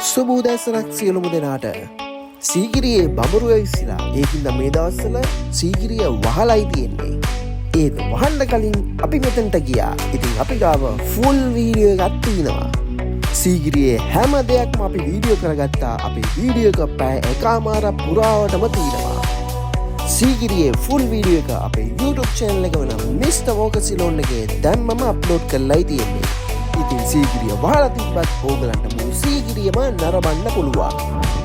සුබෝදෑසනක් සියලුම දෙනාට. සීගිරියේ බඹරු ඇවිස්සලා ඒකින්ද මේ දවස්වල සීගිරිය වහලයි තියෙන්නේ. ඒත් වහන්න කලින් අපි මෙතනට ගියා. ඉතින් අපි ගාව ෆුල් වීඩියෝ එකක් තියෙනවා. සීගිරියේ හැම දෙයක්ම අපි වීඩියෝ කරගත්තා. අපේ වීඩියෝ එක පැය එකමාරක් පුරාවටම තියෙනවා. සීගිරියේ ෆුල් වීඩියෝ එක අපේ YouTube channel එක වන Mr. Walker Ceylon එකේ දැන්මම අප්ලෝඩ් කරලායි තියෙන්නේ. ඉතින් සීගිරිය වහලා තිබ්බත් ඕගලන්ට මුළු සීගිරියම නරඹන්න පුළුවන්.